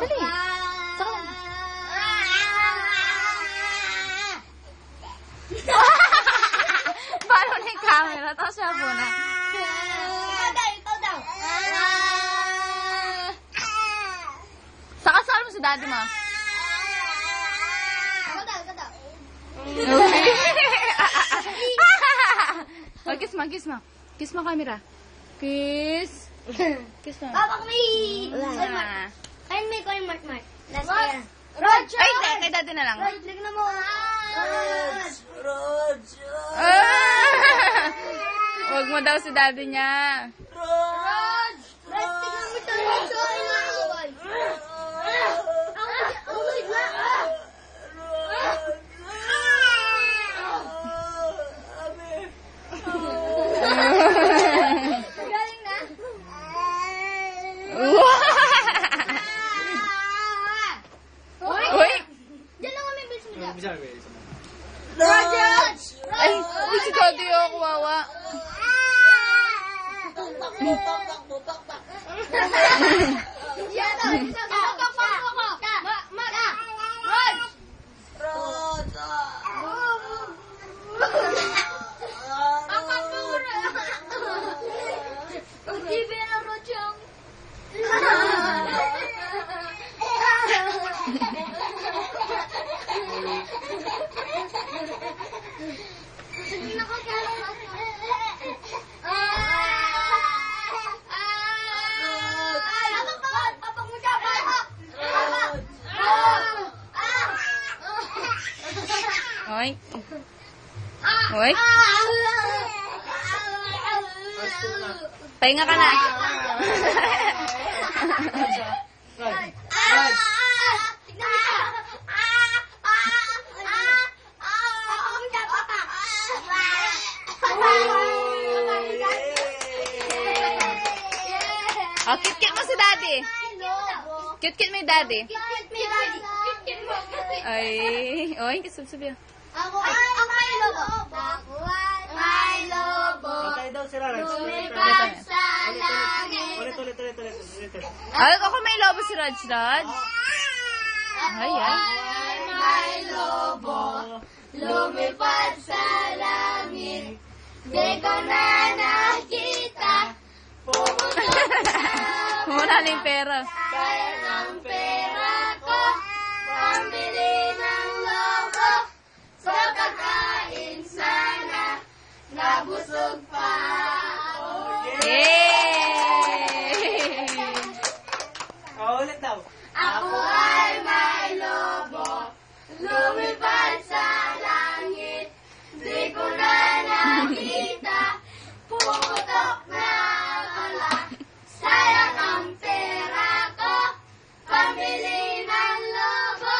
Dali. Saka. Paano na yung camera? Tapos siya po na. Ikaw daw. Saka saan mo si daddy mo? Ikaw daw. Oh, kiss mo. Kiss mo camera. Kiss. Kiss mo. Papa, may coin mark. Last year. Roger! Ay, kay daddy na lang. Roger, tignan mo. Huwag mo daw si daddy niya. Roger, tignan mo ito. Galing na. Uy! Diyan lang kami bilis mo. Roger! Ay, si daddy yung kawawa. Oy. Oy. Pahinga ka na. Oh, kit-kit mo si daddy. Kit-kit mo yung daddy. Ay, oy, kasab-sabi. Ako ay may lobo. Ako ay may lobo. Tayo daw si Rara. Lumipad sa langit. Ulit. Ay, ako may lobo si Raj. Ay, ay. Ay may lobo. Lumipad sa langit. Di ko na nakita. Muna na yung pera. Kaya ng pera ko. Pambili ng lobo. Sa pagkain sana. Nabusog pa ako. Yay! Ulit daw. Ako ay may lobo. Lumipad sa langit. Di ko na nakita. Pumutok na pala. Sayang ang pera ko. Pambili ng lobo.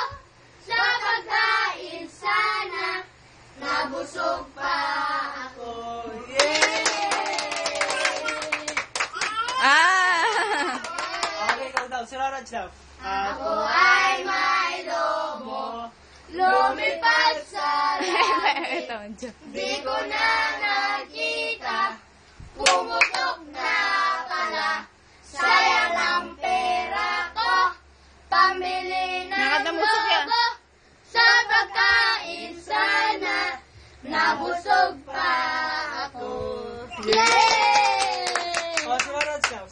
Sa pagkain sana. Nabusog pa ako. Ah! Okay, ikaw daw. Si Rara daw. Ako ay may lobo. Lumipad sa langit. Ito, Diyo. Di ko na nakita. Pumutok na pala. Sayang ang pera ko. Pambili ng Nakatamusok yan. lobo. Sa pagkain sana. Nabusog pa ako. Yay! Oh, si Rara daw.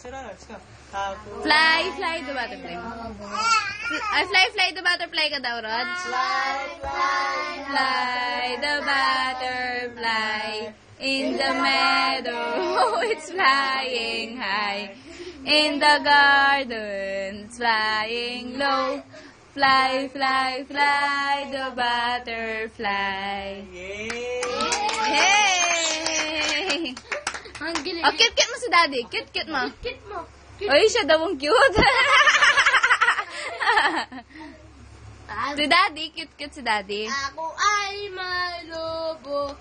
Ako. Fly the butterfly. Ay, fly the butterfly ka daw, Rod. Fly the butterfly in the meadow. It's flying high. In the garden, it's flying low. Fly the butterfly. Yay! Hey! Ang giling. Oh, kit mo si daddy. Kit mo. Kit mo. Uy, siya daw ang cute. Si daddy, cute si daddy. Ako ay may lobo.